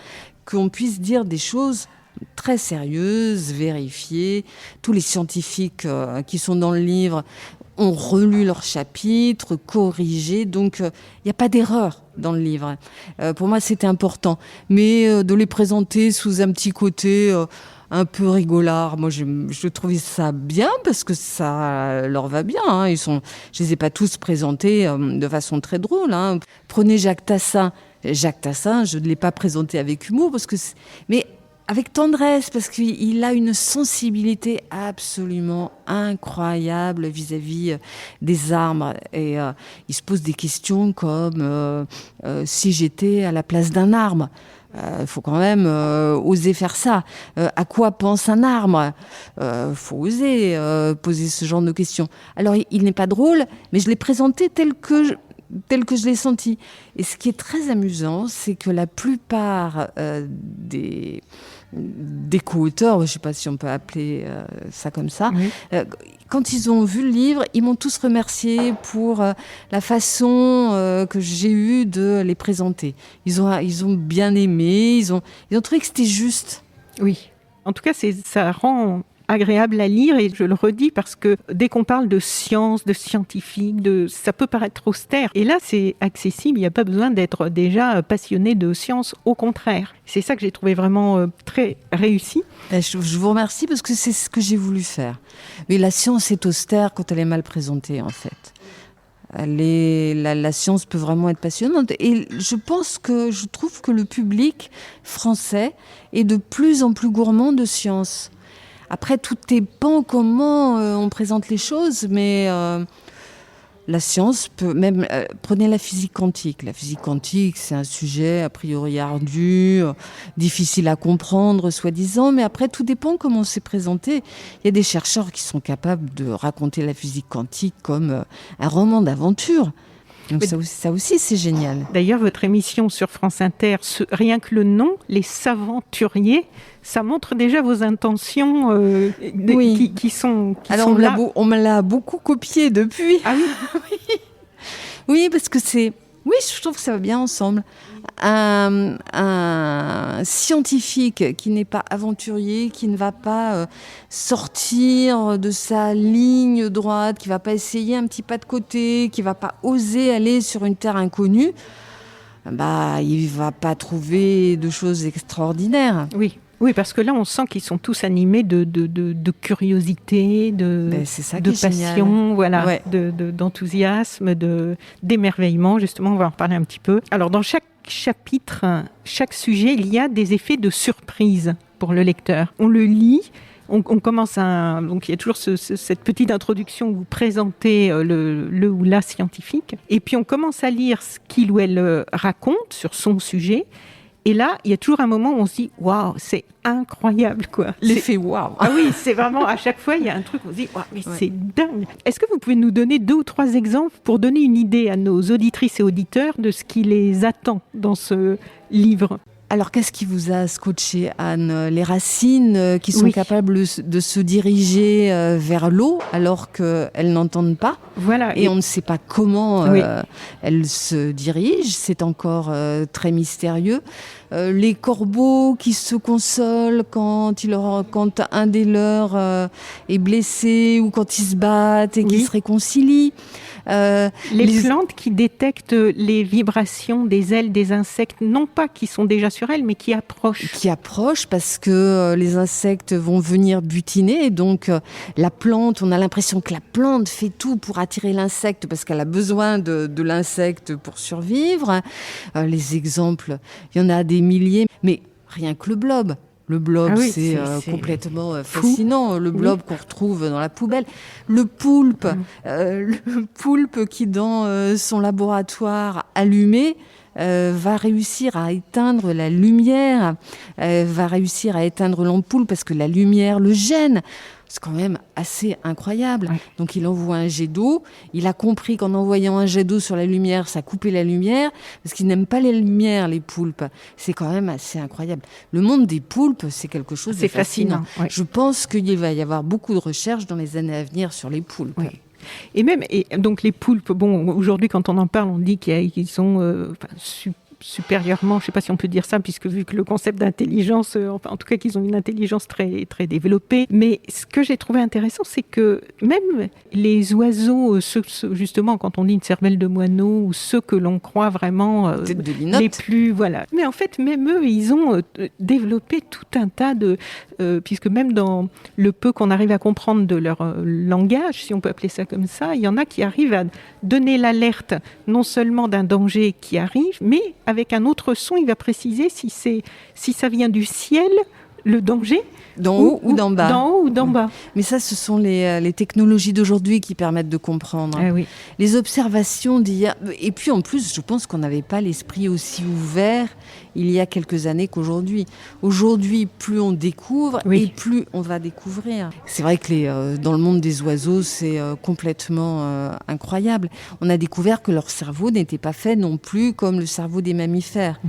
qu'on puisse dire des choses très sérieuses, vérifiées. Tous les scientifiques qui sont dans le livre ont relu leurs chapitres, corrigé, donc il n'y a pas d'erreur dans le livre. Pour moi, c'était important. Mais de les présenter sous un petit côté un peu rigolard, moi je trouvais ça bien parce que ça leur va bien. Hein. Je les ai pas tous présentés de façon très drôle. Hein. Prenez Jacques Tassin. Jacques Tassin, je ne l'ai pas présenté avec humour, mais avec tendresse, parce qu'il a une sensibilité absolument incroyable vis-à-vis des arbres. Et il se pose des questions comme si j'étais à la place d'un arbre. Il faut quand même oser faire ça. À quoi pense un arbre ? Faut oser poser ce genre de questions. Alors, il n'est pas drôle, mais je l'ai présenté tel que je l'ai senti. Et ce qui est très amusant, c'est que la plupart des co-auteurs, je ne sais pas si on peut appeler ça comme ça, oui. Quand ils ont vu le livre, ils m'ont tous remercié pour la façon que j'ai eue de les présenter. Ils ont bien aimé, ils ont trouvé que c'était juste. Oui, en tout cas, ça rend agréable à lire et je le redis parce que dès qu'on parle de science, de scientifique, ça peut paraître austère. Et là, c'est accessible, il n'y a pas besoin d'être déjà passionné de science, au contraire. C'est ça que j'ai trouvé vraiment très réussi. Je vous remercie parce que c'est ce que j'ai voulu faire. Mais la science est austère quand elle est mal présentée, en fait. La science peut vraiment être passionnante. Et je trouve que le public français est de plus en plus gourmand de science. Après, tout dépend comment on présente les choses, mais la science peut même... prenez la physique quantique. La physique quantique, c'est un sujet a priori ardu, difficile à comprendre, soi-disant, mais après, tout dépend comment c'est présenté. Il y a des chercheurs qui sont capables de raconter la physique quantique comme un roman d'aventure. Donc ça aussi, c'est génial. D'ailleurs, votre émission sur France Inter, rien que le nom, Les Saventuriers, ça montre déjà vos intentions oui. qui sont Alors, sont là. On me l'a beaucoup copié depuis. Ah oui. Oui, parce que c'est... Oui, je trouve que ça va bien ensemble. Un scientifique qui n'est pas aventurier, qui ne va pas sortir de sa ligne droite, qui ne va pas essayer un petit pas de côté, qui ne va pas oser aller sur une terre inconnue, il ne va pas trouver de choses extraordinaires. Oui, parce que là, on sent qu'ils sont tous animés de curiosité, de passion, voilà, ouais. d'enthousiasme, d'émerveillement. Justement, on va en reparler un petit peu. Alors, dans chaque chapitre, chaque sujet, il y a des effets de surprise pour le lecteur. On le lit, on commence donc il y a toujours cette petite introduction où vous présentez le ou la scientifique, et puis on commence à lire ce qu'il ou elle raconte sur son sujet. Et là, il y a toujours un moment où on se dit « Waouh, c'est incroyable, quoi !» L'effet waouh. Ah oui, c'est vraiment, à chaque fois, il y a un truc où on se dit « Waouh, mais c'est dingue !» Est-ce que vous pouvez nous donner 2 ou 3 exemples pour donner une idée à nos auditrices et auditeurs de ce qui les attend dans ce livre ? Alors, qu'est-ce qui vous a scotché, Anne ? Les racines qui sont capables de se diriger vers l'eau alors qu'elles n'entendent pas. Voilà. Et on ne sait pas comment elles se dirigent. C'est encore très mystérieux. Les corbeaux qui se consolent quand un des leurs est blessé ou quand ils se battent et qui se réconcilient. Les plantes qui détectent les vibrations des ailes des insectes, non pas qui sont déjà sur elles, mais qui approchent. Qui approchent parce que les insectes vont venir butiner. Et donc, la plante, on a l'impression que la plante fait tout pour attirer l'insecte parce qu'elle a besoin de l'insecte pour survivre. Les exemples, il y en a des milliers. Mais rien que le blob. Le blob, c'est complètement fascinant. Le blob qu'on retrouve dans la poubelle. Le poulpe, qui dans son laboratoire allumé va réussir à éteindre la lumière, va réussir à éteindre l'ampoule parce que la lumière le gêne. C'est quand même assez incroyable. Ouais. Donc il envoie un jet d'eau. Il a compris qu'en envoyant un jet d'eau sur la lumière, ça coupait la lumière, parce qu'ils n'aiment pas les lumières, les poulpes. C'est quand même assez incroyable. Le monde des poulpes, c'est quelque chose de fascinant. Ouais. Je pense qu'il va y avoir beaucoup de recherches dans les années à venir sur les poulpes. Oui. Et donc les poulpes, bon, aujourd'hui quand on en parle, on dit qu'ils sont supérieurement, je ne sais pas si on peut dire ça, puisque vu que le concept d'intelligence, en tout cas qu'ils ont une intelligence très, très développée. Mais ce que j'ai trouvé intéressant, c'est que même les oiseaux, justement, quand on dit une cervelle de moineau, ou ceux que l'on croit vraiment les plus... Voilà. Mais en fait, même eux, ils ont développé tout un tas de... puisque même dans le peu qu'on arrive à comprendre de leur langage, si on peut appeler ça comme ça, il y en a qui arrivent à donner l'alerte non seulement d'un danger qui arrive, mais avec un autre son, il va préciser si ça vient du ciel, le danger, d'en haut ou d'en bas. D'en haut ou d'en bas. Mais ça, ce sont les technologies d'aujourd'hui qui permettent de comprendre. Ah oui. Les observations d'hier. Et puis en plus, je pense qu'on n'avait pas l'esprit aussi ouvert il y a quelques années qu'aujourd'hui. Aujourd'hui, plus on découvre et plus on va découvrir. C'est vrai que dans le monde des oiseaux, c'est complètement incroyable. On a découvert que leur cerveau n'était pas fait non plus comme le cerveau des mammifères.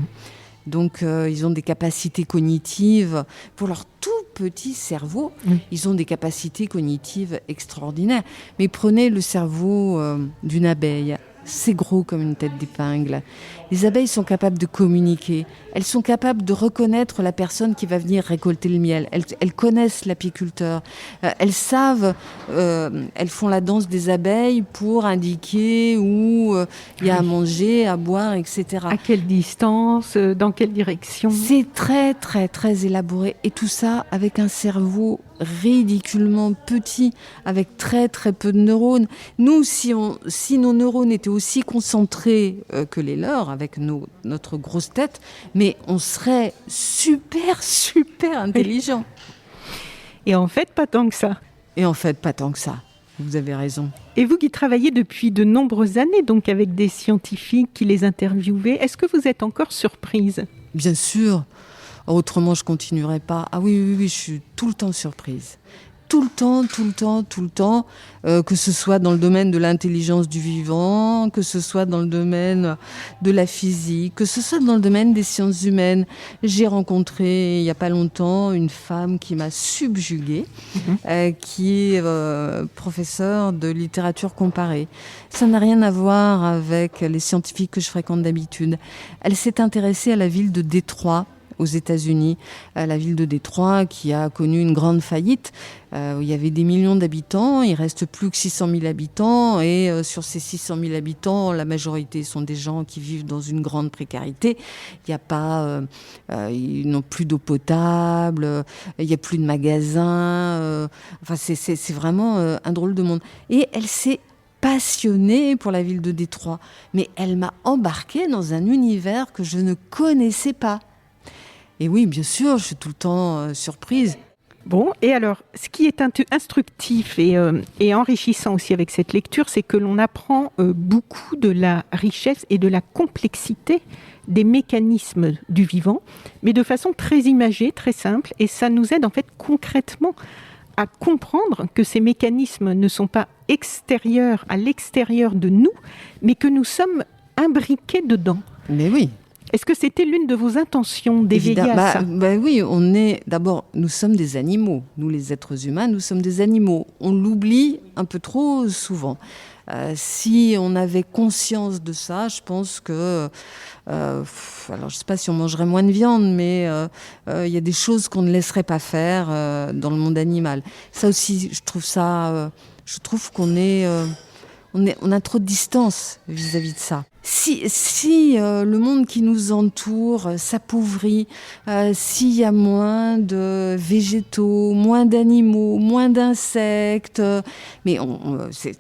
Donc, ils ont des capacités cognitives. Pour leur tout petit cerveau, ils ont des capacités cognitives extraordinaires. Mais prenez le cerveau d'une abeille. C'est gros comme une tête d'épingle. Les abeilles sont capables de communiquer. Elles sont capables de reconnaître la personne qui va venir récolter le miel. Elles connaissent l'apiculteur. Elles savent, elles font la danse des abeilles pour indiquer où il y a à manger, à boire, etc. À quelle distance, dans quelle direction ? C'est très, très, très élaboré. Et tout ça avec un cerveau ridiculement petit, avec très, très peu de neurones. Nous, si nos neurones étaient aussi concentrés que les leurs, avec notre grosse tête, mais on serait super, super intelligent. Et en fait, pas tant que ça. Vous avez raison. Et vous qui travaillez depuis de nombreuses années, donc avec des scientifiques qui les interviewaient, est-ce que vous êtes encore surprise ? Bien sûr. Autrement, je continuerai pas. Ah oui, je suis tout le temps surprise. Tout le temps, que ce soit dans le domaine de l'intelligence du vivant, que ce soit dans le domaine de la physique, que ce soit dans le domaine des sciences humaines. J'ai rencontré il n'y a pas longtemps une femme qui m'a subjuguée, qui est professeure de littérature comparée. Ça n'a rien à voir avec les scientifiques que je fréquente d'habitude. Elle s'est intéressée à la ville de Détroit, aux États-Unis, la ville de Détroit qui a connu une grande faillite, où il y avait des millions d'habitants, il reste plus que 600 000 habitants et sur ces 600 000 habitants, la majorité sont des gens qui vivent dans une grande précarité. Il n'y a pas, ils n'ont plus d'eau potable, il n'y a plus de magasins, enfin c'est vraiment un drôle de monde. Et elle s'est passionnée pour la ville de Détroit, mais elle m'a embarquée dans un univers que je ne connaissais pas. Et oui, bien sûr, je suis tout le temps surprise. Bon, et alors, ce qui est instructif et enrichissant aussi avec cette lecture, c'est que l'on apprend beaucoup de la richesse et de la complexité des mécanismes du vivant, mais de façon très imagée, très simple, et ça nous aide en fait concrètement à comprendre que ces mécanismes ne sont pas extérieurs à l'extérieur de nous, mais que nous sommes imbriqués dedans. Mais oui. Est-ce que c'était l'une de vos intentions d'éveiller à ça ? Oui, nous sommes des animaux. Nous, les êtres humains, nous sommes des animaux. On l'oublie un peu trop souvent. Si on avait conscience de ça, je pense que... alors, je ne sais pas si on mangerait moins de viande, mais il y a des choses qu'on ne laisserait pas faire dans le monde animal. Ça aussi, je trouve qu'on est... on a trop de distance vis-à-vis de ça. Si le monde qui nous entoure s'appauvrit, s'il y a moins de végétaux, moins d'animaux, moins d'insectes, mais c'est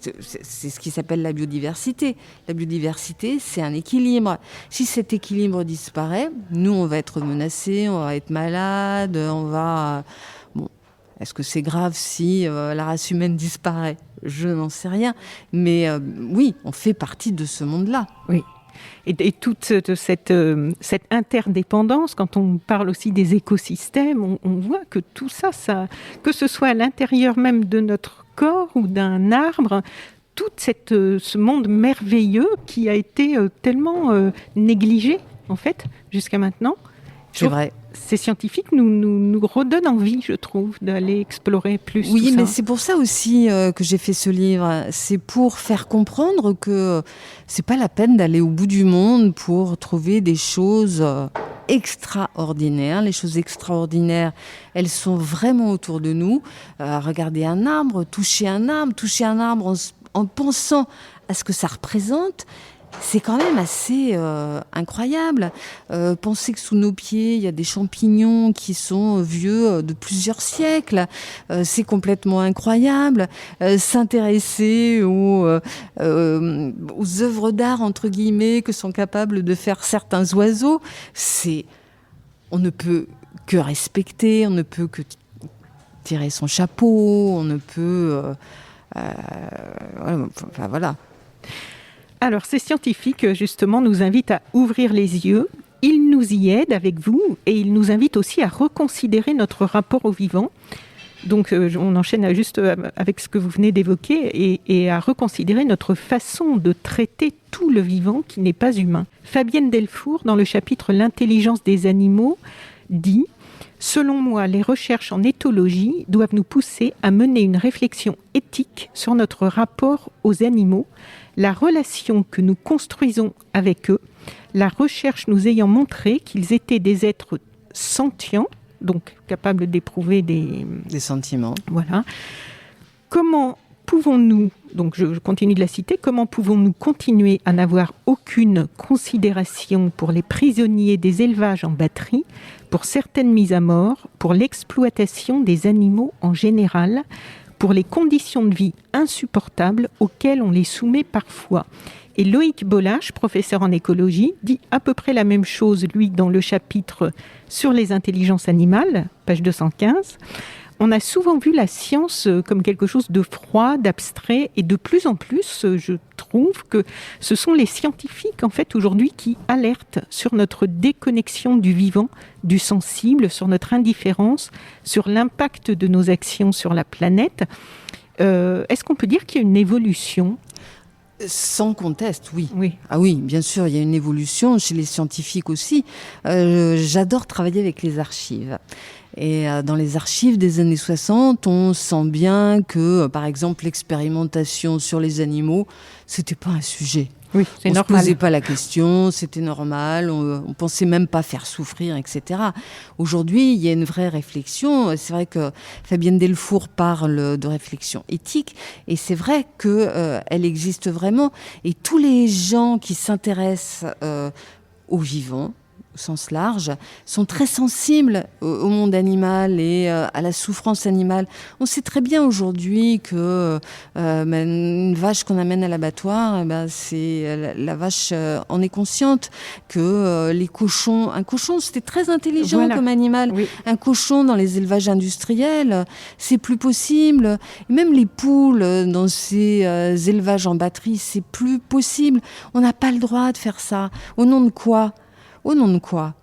ce qui s'appelle la biodiversité. La biodiversité, c'est un équilibre. Si cet équilibre disparaît, nous, on va être menacés, on va être malades, est-ce que c'est grave si la race humaine disparaît ? Je n'en sais rien. Mais oui, on fait partie de ce monde-là. Oui. Et toute cette interdépendance, quand on parle aussi des écosystèmes, on voit que tout ça, que ce soit à l'intérieur même de notre corps ou d'un arbre, tout ce monde merveilleux qui a été tellement négligé, en fait, jusqu'à maintenant. C'est vrai. Ces scientifiques nous redonnent envie, je trouve, d'aller explorer plus tout ça. Oui, mais c'est pour ça aussi que j'ai fait ce livre. C'est pour faire comprendre que c'est pas la peine d'aller au bout du monde pour trouver des choses extraordinaires. Les choses extraordinaires, elles sont vraiment autour de nous. Regarder un arbre, toucher un arbre en pensant à ce que ça représente. C'est quand même assez incroyable. Penser que sous nos pieds, il y a des champignons qui sont vieux de plusieurs siècles, c'est complètement incroyable. S'intéresser aux œuvres d'art, entre guillemets, que sont capables de faire certains oiseaux, on ne peut que respecter, on ne peut que tirer son chapeau, on ne peut... voilà. Alors, ces scientifiques, justement, nous invitent à ouvrir les yeux. Ils nous y aident avec vous et ils nous invitent aussi à reconsidérer notre rapport au vivant. Donc, on enchaîne juste avec ce que vous venez d'évoquer et à reconsidérer notre façon de traiter tout le vivant qui n'est pas humain. Fabienne Delfour, dans le chapitre « L'intelligence des animaux », dit « Selon moi, les recherches en éthologie doivent nous pousser à mener une réflexion éthique sur notre rapport aux animaux, la relation que nous construisons avec eux, la recherche nous ayant montré qu'ils étaient des êtres sentients, donc capables d'éprouver des sentiments. Voilà. Comment pouvons-nous, donc je continue de la citer, comment pouvons-nous continuer à n'avoir aucune considération pour les prisonniers des élevages en batterie, pour certaines mises à mort, pour l'exploitation des animaux en général, pour les conditions de vie insupportables auxquelles on les soumet parfois. Et Loïc Bolache, professeur en écologie, dit à peu près la même chose, lui, dans le chapitre sur les intelligences animales, page 215. On a souvent vu la science comme quelque chose de froid, d'abstrait, et de plus en plus, je trouve que ce sont les scientifiques, en fait, aujourd'hui, qui alertent sur notre déconnexion du vivant, du sensible, sur notre indifférence, sur l'impact de nos actions sur la planète. Est-ce qu'on peut dire qu'il y a une évolution ? Sans conteste, oui. Oui. Ah oui, bien sûr, il y a une évolution chez les scientifiques aussi. J'adore travailler avec les archives. Et dans les archives des années 60, on sent bien que, par exemple, l'expérimentation sur les animaux, c'était pas un sujet. Oui, c'est normal. On ne se posait pas la question, c'était normal, on pensait même pas faire souffrir, etc. Aujourd'hui, il y a une vraie réflexion. C'est vrai que Fabienne Delfour parle de réflexion éthique, et c'est vrai qu'elle existe vraiment. Et tous les gens qui s'intéressent au vivant, au sens large, sont très sensibles au monde animal et à la souffrance animale. On sait très bien aujourd'hui que une vache qu'on amène à l'abattoir, la vache en est consciente, que les cochons... Un cochon, c'était très intelligent comme animal. Oui. Un cochon dans les élevages industriels, c'est plus possible. Et même les poules dans ces élevages en batterie, c'est plus possible. On n'a pas le droit de faire ça. Au nom de quoi ? Au nom de quoi ?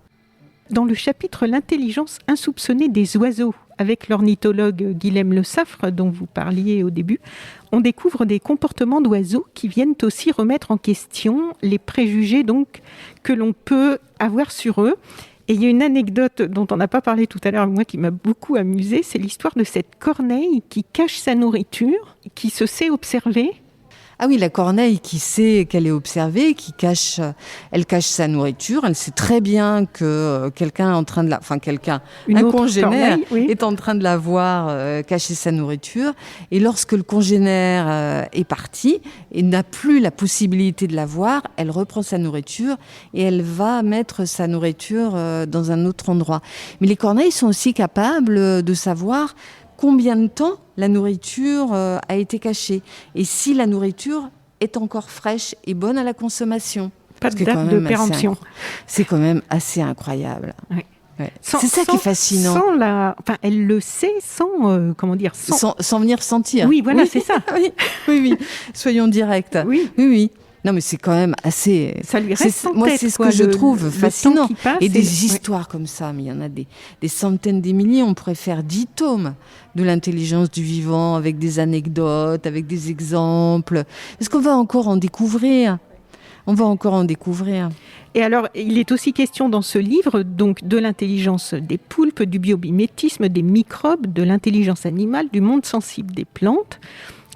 Dans le chapitre « L'intelligence insoupçonnée des oiseaux », avec l'ornithologue Guilhem Le Saffre, dont vous parliez au début, on découvre des comportements d'oiseaux qui viennent aussi remettre en question les préjugés donc, que l'on peut avoir sur eux. Et il y a une anecdote dont on n'a pas parlé tout à l'heure, moi, qui m'a beaucoup amusée, c'est l'histoire de cette corneille qui cache sa nourriture, qui se sait observer. Ah oui, la corneille qui sait qu'elle est observée, elle cache sa nourriture. Elle sait très bien que quelqu'un est en train de un congénère est en train de la voir cacher sa nourriture. Et lorsque le congénère est parti et n'a plus la possibilité de la voir, elle reprend sa nourriture et elle va mettre sa nourriture dans un autre endroit. Mais les corneilles sont aussi capables de savoir combien de temps la nourriture a été cachée et si la nourriture est encore fraîche et bonne à la consommation. Pas de date de péremption. C'est quand même assez incroyable. Oui. Ouais. C'est ça qui est fascinant. Elle le sait sans venir sentir. Oui, voilà, c'est ça. oui. Soyons directs. Oui. Non, mais c'est quand même assez... Ça lui reste en tête. Moi, c'est ce que je trouve fascinant. Et des histoires comme ça, mais il y en a des centaines, des milliers. On pourrait faire 10 tomes de l'intelligence du vivant, avec des anecdotes, avec des exemples. Est-ce qu'on va encore en découvrir ? Et alors, il est aussi question dans ce livre donc, de l'intelligence des poulpes, du biomimétisme, des microbes, de l'intelligence animale, du monde sensible des plantes.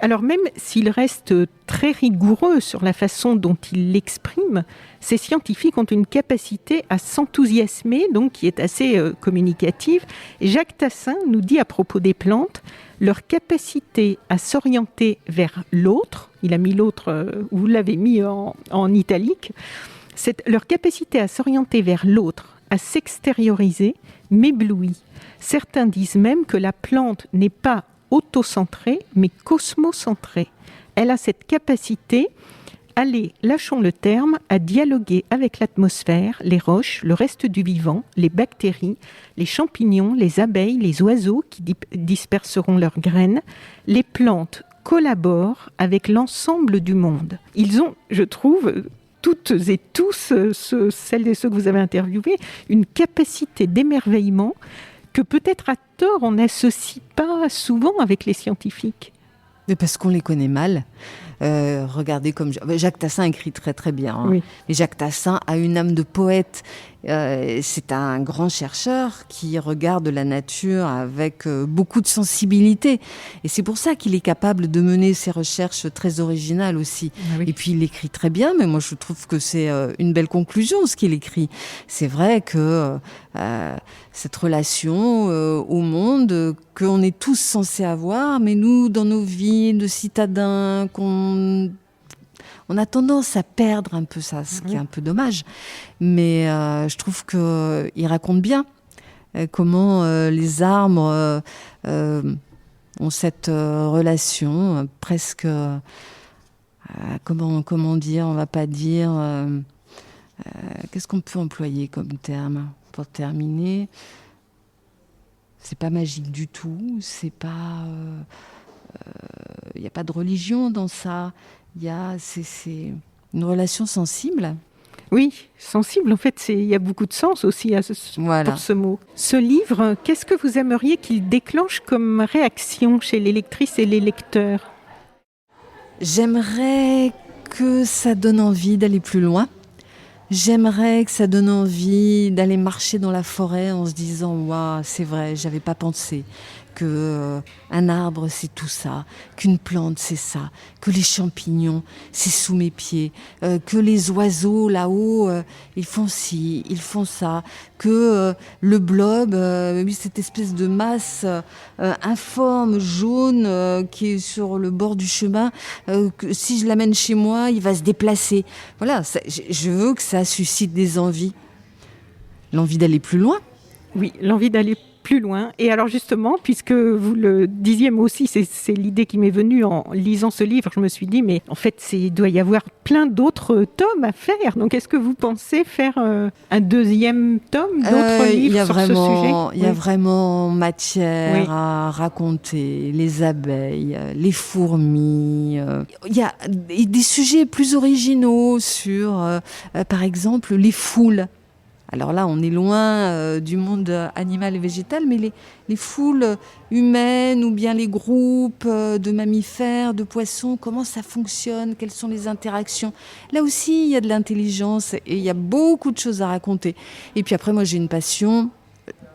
Alors même s'il reste très rigoureux sur la façon dont il l'exprime, ces scientifiques ont une capacité à s'enthousiasmer, donc qui est assez communicative. Et Jacques Tassin nous dit à propos des plantes, leur capacité à s'orienter vers l'autre, il a mis l'autre, vous l'avez mis en italique, leur capacité à s'orienter vers l'autre, à s'extérioriser, m'éblouit. Certains disent même que la plante n'est pas autocentrée, mais cosmocentrée. Elle a cette capacité, allez, lâchons le terme, à dialoguer avec l'atmosphère, les roches, le reste du vivant, les bactéries, les champignons, les abeilles, les oiseaux qui disperseront leurs graines. Les plantes collaborent avec l'ensemble du monde. Ils ont, je trouve, toutes et tous, celles et ceux que vous avez interviewés, une capacité d'émerveillement que peut-être à tort on n'associe pas souvent avec les scientifiques. Mais parce qu'on les connaît mal. Regardez comme Jacques Tassin écrit très très bien. Hein. Oui. Et Jacques Tassin a une âme de poète. C'est un grand chercheur qui regarde la nature avec beaucoup de sensibilité. Et c'est pour ça qu'il est capable de mener ses recherches très originales aussi. Ah oui. Et puis il écrit très bien, mais moi je trouve que c'est une belle conclusion ce qu'il écrit. C'est vrai que cette relation au monde qu'on est tous censés avoir, mais nous, dans nos vies de citadins, on a tendance à perdre un peu ça, ce qui est un peu dommage. Mais je trouve qu'il raconte bien comment les arbres ont cette relation presque... comment dire, on va pas dire... qu'est-ce qu'on peut employer comme terme pour terminer ? C'est pas magique du tout, c'est pas... Il n'y a pas de religion dans ça. C'est une relation sensible. Oui, sensible. En fait, il y a beaucoup de sens aussi pour ce mot. Ce livre, qu'est-ce que vous aimeriez qu'il déclenche comme réaction chez les lectrices et les lecteurs ? J'aimerais que ça donne envie d'aller plus loin. J'aimerais que ça donne envie d'aller marcher dans la forêt en se disant « Waouh, c'est vrai, j'avais pas pensé ». qu'un arbre c'est tout ça, qu'une plante c'est ça, que les champignons c'est sous mes pieds, que les oiseaux là-haut ils font ci, ils font ça, que le blob, cette espèce de masse informe, jaune qui est sur le bord du chemin, que si je l'amène chez moi, il va se déplacer. Voilà, je veux que ça suscite des envies. l'envie d'aller plus loin. Oui, l'envie d'aller plus loin. Et alors justement, puisque vous le disiez, moi aussi, c'est l'idée qui m'est venue en lisant ce livre. Je me suis dit, mais en fait, il doit y avoir plein d'autres tomes à faire. Donc, est-ce que vous pensez faire un deuxième tome, d'autres livres sur ce sujet? Il y a vraiment matière à raconter. Les abeilles, les fourmis. Il y a des sujets plus originaux sur, par exemple, les foules. Alors là, on est loin du monde animal et végétal, mais les foules humaines ou bien les groupes de mammifères, de poissons, comment ça fonctionne, quelles sont les interactions. Là aussi, il y a de l'intelligence et il y a beaucoup de choses à raconter. Et puis après, moi, j'ai une passion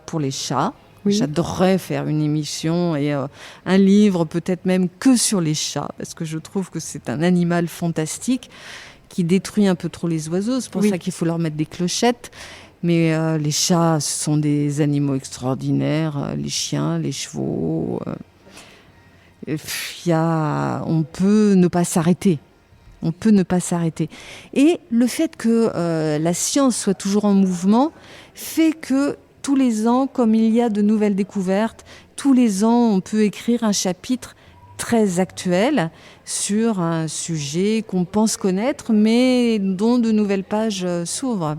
pour les chats. Oui. J'adorerais faire une émission et un livre, peut-être même que sur les chats, parce que je trouve que c'est un animal fantastique qui détruit un peu trop les oiseaux. C'est pour ça qu'il faut leur mettre des clochettes. Mais les chats, ce sont des animaux extraordinaires, les chiens, les chevaux. On peut ne pas s'arrêter. On peut ne pas s'arrêter. Et le fait que la science soit toujours en mouvement fait que tous les ans, comme il y a de nouvelles découvertes, tous les ans, on peut écrire un chapitre très actuel sur un sujet qu'on pense connaître, mais dont de nouvelles pages s'ouvrent.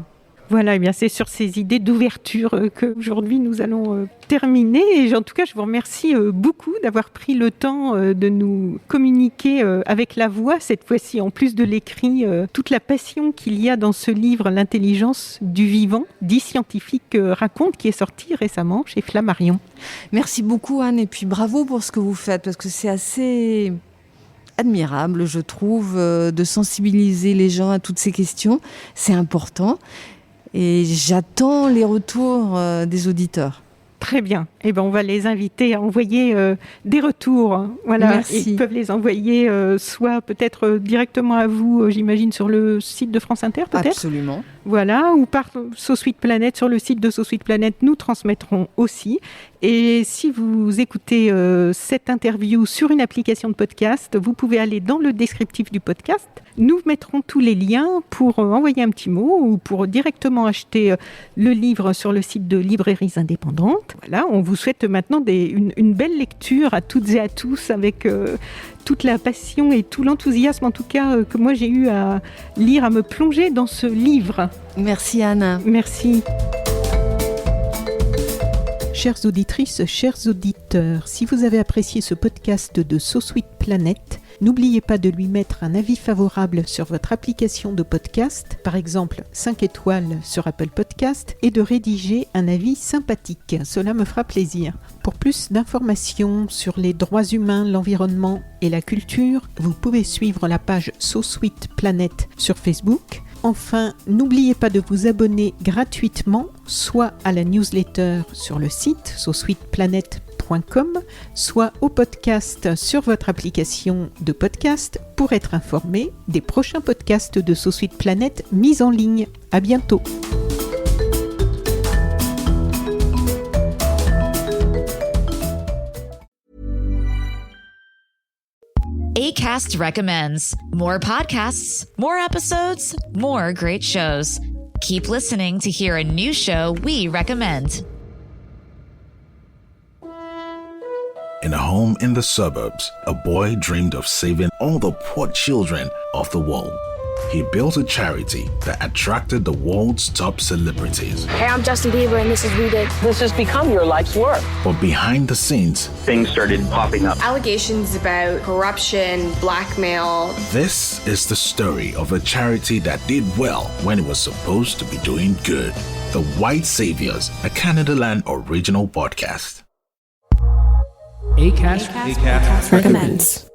Voilà, et bien c'est sur ces idées d'ouverture qu'aujourd'hui nous allons terminer. Et en tout cas, je vous remercie beaucoup d'avoir pris le temps de nous communiquer avec la voix, cette fois-ci en plus de l'écrit, toute la passion qu'il y a dans ce livre, L'intelligence du vivant, 10 scientifiques racontent, qui est sorti récemment chez Flammarion. Merci beaucoup Anne, et puis bravo pour ce que vous faites, parce que c'est assez admirable, je trouve, de sensibiliser les gens à toutes ces questions. C'est important. Et j'attends les retours des auditeurs. Très bien. Eh ben, on va les inviter à envoyer des retours. Voilà. Merci. Ils peuvent les envoyer soit peut-être directement à vous, j'imagine, sur le site de France Inter, peut-être. Absolument. Voilà, ou par SoSuite Planète, sur le site de SoSuite Planète, nous transmettrons aussi. Et si vous écoutez cette interview sur une application de podcast, vous pouvez aller dans le descriptif du podcast. Nous mettrons tous les liens pour envoyer un petit mot ou pour directement acheter le livre sur le site de Librairies Indépendantes. Voilà, on vous souhaite maintenant une belle lecture à toutes et à tous avec toute la passion et tout l'enthousiasme, en tout cas, que moi j'ai eu à lire, à me plonger dans ce livre. Merci Anna. Merci. Chères auditrices, chers auditeurs, si vous avez apprécié ce podcast de SoSuite Planète, n'oubliez pas de lui mettre un avis favorable sur votre application de podcast, par exemple 5 étoiles sur Apple Podcast, et de rédiger un avis sympathique. Cela me fera plaisir. Pour plus d'informations sur les droits humains, l'environnement et la culture, vous pouvez suivre la page SoSuite Planète sur Facebook. Enfin, n'oubliez pas de vous abonner gratuitement, soit à la newsletter sur le site sosuiteplanète.com, soit au podcast sur votre application de podcast pour être informé des prochains podcasts de SoSuite Planète mis en ligne. À bientôt. Acast recommends more podcasts, more episodes, more great shows. Keep listening to hear a new show we recommend. In a home in the suburbs, a boy dreamed of saving all the poor children of the world. He built a charity that attracted the world's top celebrities. Hey, I'm Justin Bieber, and this is We Did. This has become your life's work. But behind the scenes, things started popping up. Allegations about corruption, blackmail. This is the story of a charity that did well when it was supposed to be doing good. The White Saviors, a Canadaland original podcast. Acast recommends.